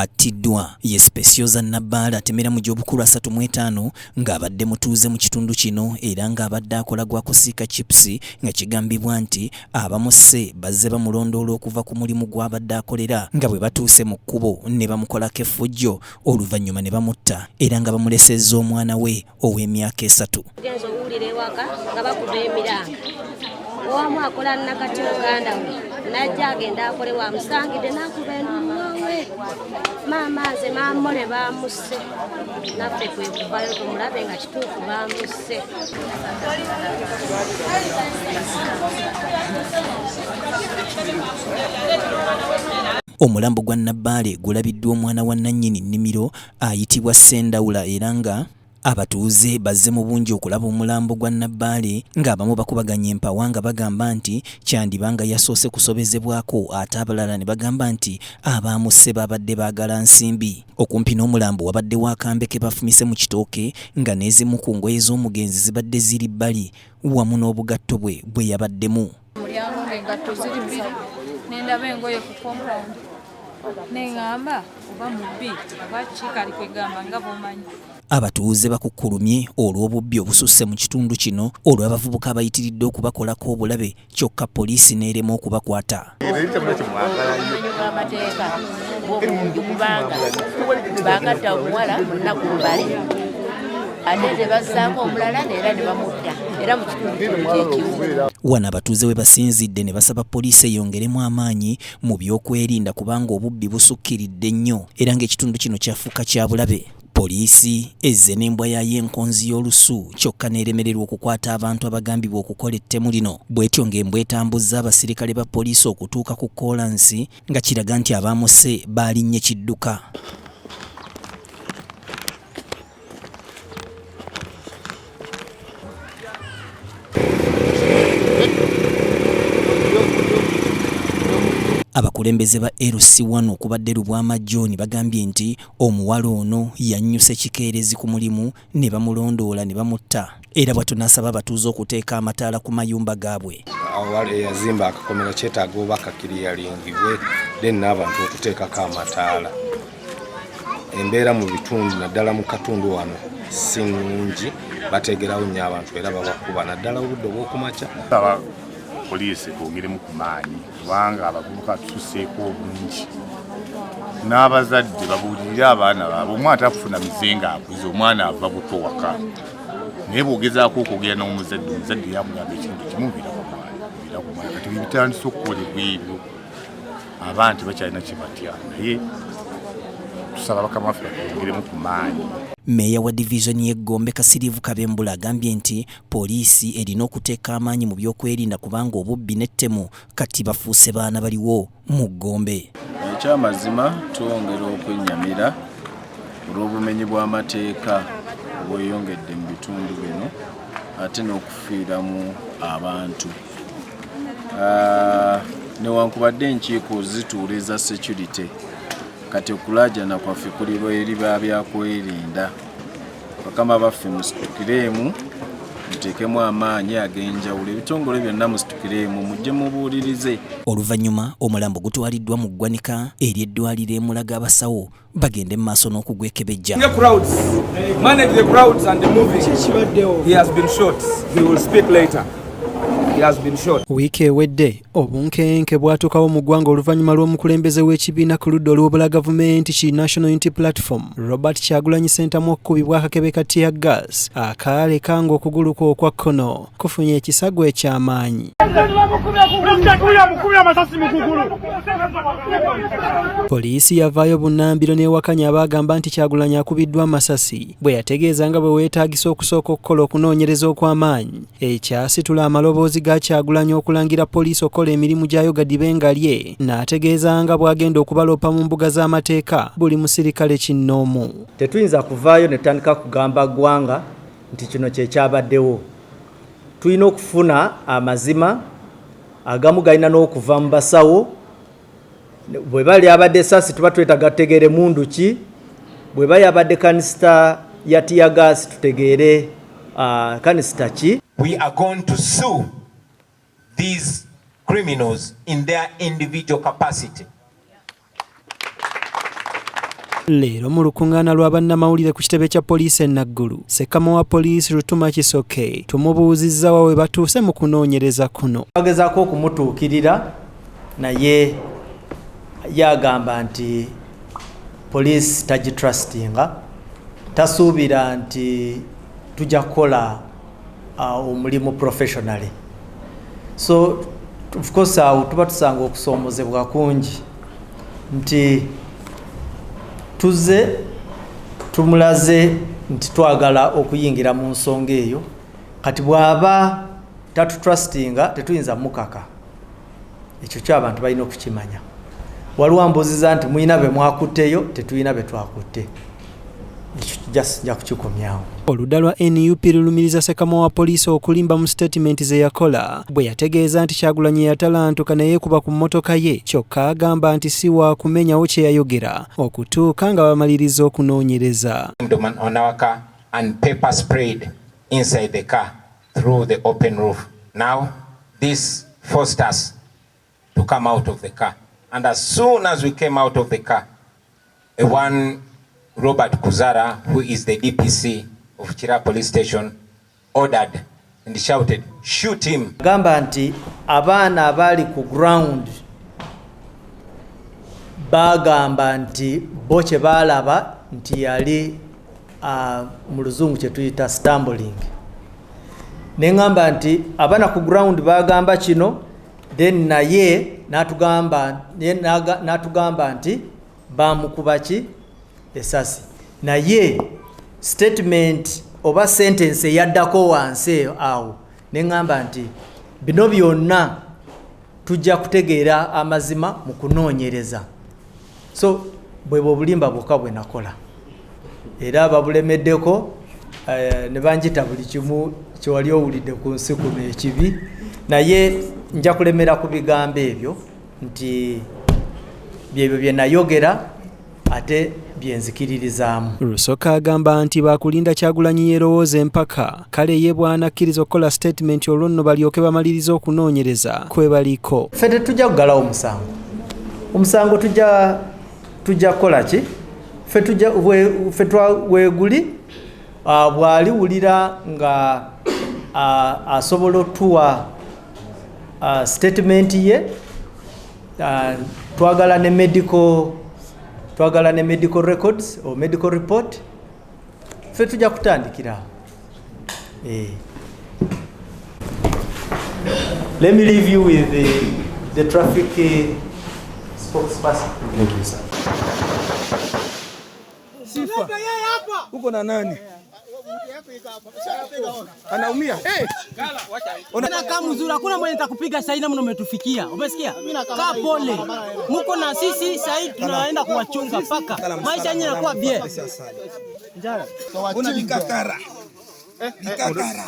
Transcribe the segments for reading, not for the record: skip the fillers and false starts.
attiddwa ye Specioza Nabbaala atemera mu gy'obukulu 35 ng'abadde mutuuze mu kitundu kino era ng'abadde akola gwa kusiika chips nga kigambibwa nti abamusse bazze bamulondoola okuva ku mulimu gw'abadde akolera nga bwe batuuse mu kkubo ne bamukolako effujjo oluvannyuma ne bamutta era nga bamulesezza omwana we ow'emyaka 3. Genzo owulira ewaka nga bakuba emiranga owamu akola nakati Uganda we najja agenda akole wamusangidde n'akuba endumawe maama nze maamole baamusse naffe kwe kuvayo tumulabe nga kituufu baamusse. Omulambo gwa Nabbaale gulabiddwa omwana wa nannyini nnimiro ayitibwa Sendawula era nga abatuuze bazze mu bungi okulaba omulambo gwa Nabbaale ng'abamu bakubaganya empawa nga bagamba nti kyandibanga yasoose kusobezebwako ate abalala ne bagamba nti abaamusse babadde baagala nsimbi. Okumpi n'omulambo wabaddewo akambe ke bafumise mu kitooke nga n'ezimu ku ngoye z'omugenzi zibadde ziri bbali wamu n'obugatto bwe bwe yabaddemu. Mulyango ng'engatto ziri bbiri n'endaba engoye ku compound n'eŋŋamba oba mubbi oba kikali kwegamba nga bw'omanyi. Abatuuze bakukkulumye olw'obubbi obususse mu kitundu kino olw'abavubuka abayitiridde okubakolako obulabe kyokka poliisi n'erema okubakwata. Amateeka g'obulungi kubanga baagatta omuwala munaku mbale ate ne bazzaako omulala neera ne bamutta era mu kitundu kino kyekimu. Wano abatuuze we basinzidde ne basaba poliisi eyongeremu amaanyi mu by'okwerinda kubanga obubbi busukkiridde nnyo era ng'ekitundu kino kyafuuka kya bulabe. Poliisi ezze n'embwa yayo enkonzi y'olusu kyokka n'eremererwa okukwata abantu abagambibwa okukola ettemu lino. Bw'etyo ng'embwa etambuzza abasirikale ba poliisi okutuuka ku koolansi nga kiraga nti abaamusse baalinnye kidduka. Abakulembeze ba LC1 okubadde Lubwamajjooni bagambye nti omuwala ono yannyuse kikeerezi ku mulimu ne bamulondoola ne bamutta era bw'atyo n'asaba abatuuze okuteeka amataala ku mayumba gaabwe. Awali eyazimba akakomera kyetaaga oba kakiriyalingibwe then n'abantu okuteekako amataala. Embeera mu bitundu naddala mu katundu wano si nnungi, bateegerawo nnyo abantu era babakuba naddala obudde obw'okumakya. Poliisi kwongeremu ku maanyi kubanga abavubuka tususseeko obungi n'abazadde babuulirire abaana baabwe. Omwana takufuna mizenga akuze, omwana ava buto waka naye bw'ogezaako okwogera n'omuzadde omuzadde yamugamba ekintu kimu bira ku mwana kati bitandise okukolebwa ebyo abantu bakyalina kye batya naye tusaba bakama baffe bakwongeremu ku maanyi. Meeya wa divizoni y'Egombe Kasirivu Kabembula agambye nti poliisi erina okuteeka amaanyi mu by'okwerinda kubanga obubbi n'ettemu kati bafuuse baana baliwo mu Gombe. Ekyamazima twongera okwennyamira olw'obumenyi bw'amateeka obweyongedde mu bitundu bino ate n'okufiiramu abantu. Newankubadde enkiiko zituula security kati okulajana kwaffe kuli eriba byakwerinda. Bakama baffe musitukiremu muteekemu amaanyi ag'enjawulo ebitongole byonna musitukiremu mujje mubuulirize. Oluvannyuma omulambo gutwaliddwa mu ggwanika eri eddwaliro emulaga abasawo bagende mu maaso n'okugwekebejja. Manage the crowds and the moving. He has been shot. He will speak later. Wiiki ewedde obunkenke bwatuukawo mu ggwanga oluvannyuma lw'omukulembeze w'ekibiina ku ludda olw'obula gavumenti ki National Unity Platform Robert Kyagulanyi Ssentamu okukubibwa akakebe ka tear gas akaaleka ng'okuguluka okwa kkono kufunye ekisago eky'amaanyi. Poliisi yavaayo bunnambiro n'ewakanya abaagamba nti Kyagulanyi akubiddwa amasasi bwe yategeeza nga bwe weetaagisa okusooka okukola okunoonyereza okw'amaanyi ekyasitula amaloboozi ga Kyagulanyi okulangira poliisi okola emirimu gyayo gadibengalye n'ategeeza nga bw'agenda okubalopa mu mbuga z'amateeka buli musirikale kinnoomu. Tetuyinza kuvaayo ne tutandika kugamba ggwanga nti kino kye kyabaddewo. Tulina okufuna amazima agamu galina n'okuva mu basawo. Bwe bali abadde esasi tuba twetaaga tutegeere mundu ki, bwe bali abadde kanisita ya tear gas tutegeere kanisita ki. We are going to sue these criminals in their individual capacity. Leero mu lukungaana lwa bannamawulire ku kitebe kya poliisi e Naggulu, Ssekama wa poliisi Lutuma Kisoke tumubuuzizza wa we batuuse mu kunoonyereza kuno. Bagezaako okumutuukirira naye yagamba nti poliisi tagitrustinga, tasuubira nti tujja kukola omulimu professionally. So of course awo tuba tusanga okusoomozebwa kungi nti tuze tumulaze nti twagala okuyingira mu nsonga eyo, kati bw'aba tatutrustinga tetuyinza mukaka. Ekyo ky'abantu balina okukimanya. Waliwo ambuuziza nti muyina be mwakutteyo, tetuyina be twakutte. Ekyo kijja kukikomyawo. Oludda lwa NUP lulumiriza Ssekama wa poliisi okulimba mu statement ze yakola bwe yategeeza nti Kyagulanyi yatalantuka naye kuba ku mmotoka ye, kyokka agamba nti si wa kumenyawo kye yayogera okutuuka nga bamaliriza okunoonyereza. On our car and pepper sprayed inside the car through the open roof. Now this forced us to come out of the car, and as soon as we came out of the car, one Robert Kuzara, who is the DPC of Chira police station, ordered and shouted, "Shoot him." Gamba nti abaana abali ku ground bagamba nti bo kye baalaba nti yali mu luzungu kye tuyita stumbling. Nengamba nti abaana ku ground bagamba kino, then naye natugamba nti bamukuba ki esasi. Naye statement oba sentence yaddako wansi awo nengamba nti bino byonna tujja kutegeera amazima mu kunoonyereza. So bwe bulimba bwokka bwe nakola era babulemeddeko ne banjita buli kimu kyewali owulidde ku nsi kuno ekibi, naye nja kulemera ku bigambo ebyo nti byebyo bye nayogera ate byenzikiririzaamu. Lusoka agamba nti bakulinda Kyagulanyi yeerowooza empaka, kale ye bw'anakkiriza okukola statement olwo nno balyoke bamaliriza okunoonyereza kwe baliko. Ffe tetujja kugalawo omusango. Omusango tujja kukola ki? Ffe weeguli bw'aliwulira nga asobola otuwa statement ye, twagala ne medical records or medical report, ffe tujja kutandikira. Let me leave you with the traffic spokesperson. Thank you, sir. Sifa. Uko na nani? Anaumia. Ona kama mzuri, hakuna mwenye nitakupiga sasa hivi na umetufikia. Umesikia? Kaa pole. Mko na sisi sasa hivi tunaenda kuwachunga paka. Maisha yenyewe yanakuwa bie. Njara. Una bikakara. Bikakara.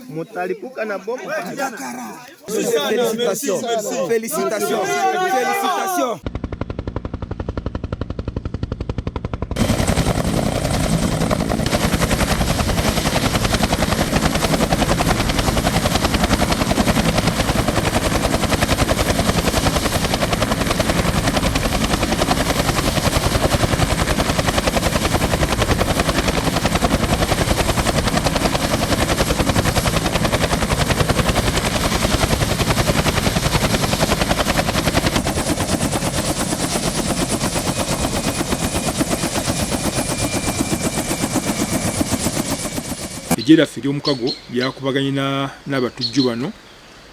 Mutalipuka na bomu. Bikakara. Félicitations. Félicitations. Félicitations. Ejjera ly'omukago lyakubaganye n'abatujju bano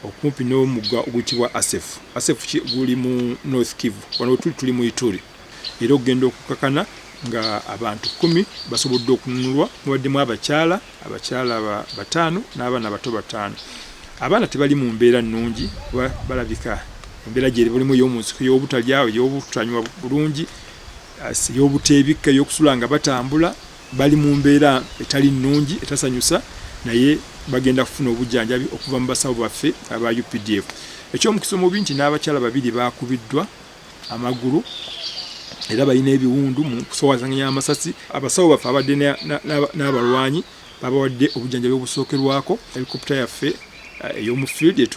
okumpi n'omugga oguyitibwa Asef. Asef guli mu North Kivu, wano tuli mu Ituri. Era okugenda okukakana nga abantu 10 basobodde okununulwa, mubaddemu abakyala 5 n'abaana abato 5. Abaana tebali mu mbeera nnungi, balabika embeera gye balimu ey'omunsiko, y'obutalya, y'obutanywa bulungi, y'obuteebikka, y'okusula nga batambula. Bali mu mbeera etali nnungi etasanyusa, naye bagenda kufuna obujjanjabi okuva mu basawo baffe aba UPDF. Ekyomukisa omubi nti n'abakyala 2 bakubiddwa amagulu era balina ebiwundu mu kusowazanya amasasi. Abasawo baffe abadde n'abalwanyi babawadde obujjanjabi obusookerwako. Helikopita yaffe ey'omu field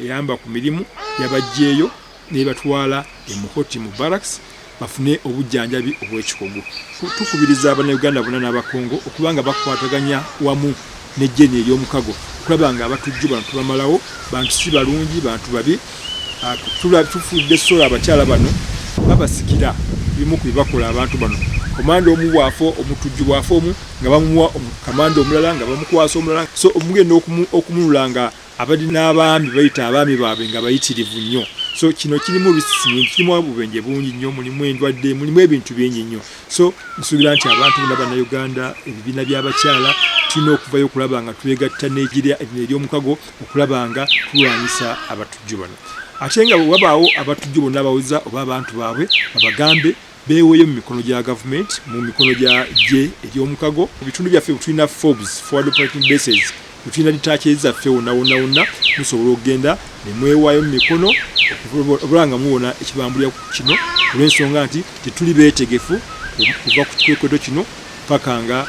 eyamba ku mirimu yabajjeeyo ne batwala e Muhoti mu barracks bafune obujjanjabi obw'ekikugu. Tukubiriza Abannayuganda bonna n'Abakongo okubanga bakwataganya wamu n'ejjeni ery'omukago okulaba nga abatujju bano tubamalawo, bantu si balungi, bantu babi. Tufudde sola abakyala bano babasikira bimu ku bibakola abantu bano. Komanda omu bwafo, omutujju bwafo omu nga bamuwa kamanda omulala nga bamukwasa omulala, so omugenda okumulanga abadde n'abaami bayita abaami baabwe nga bayitirivu nnyo. So kino kirimu risiki, kirimu obubenje bungi nnyo, mulimu endwadde, mulimu ebintu bingi nnyo. So nsuubira nti abantu bonna Bannayuganda, ebibiina by'abakyala tulina okuvayo okulaba nga twegatta n'ejjira ery'omukago okulaba nga tulwanyisa abatujju bano. Ate nga bwe wabaawo abatujju bonna abawuza oba abantu baabwe babagambe beeweeyo mu mikono gya gavumenti, mu mikono gya gye ery'omukago. Mu bitundu byaffe tulina FOBs, Forward Operating Bases, tulina ditaachi zaffe wonna musobola okugenda ne mwewaayo mu mikono okuba nga muwona ekibambulira kino, olw'ensonga nti tetuli beetegefu kuva ku kikweto kino paka nga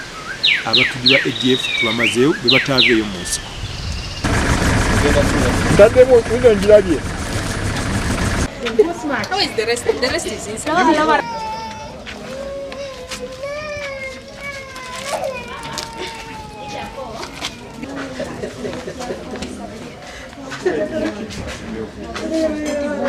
abatujju ba ADF tubamazeewo be bataaveeyo mu nsiko. How is the rest? The rest is inside.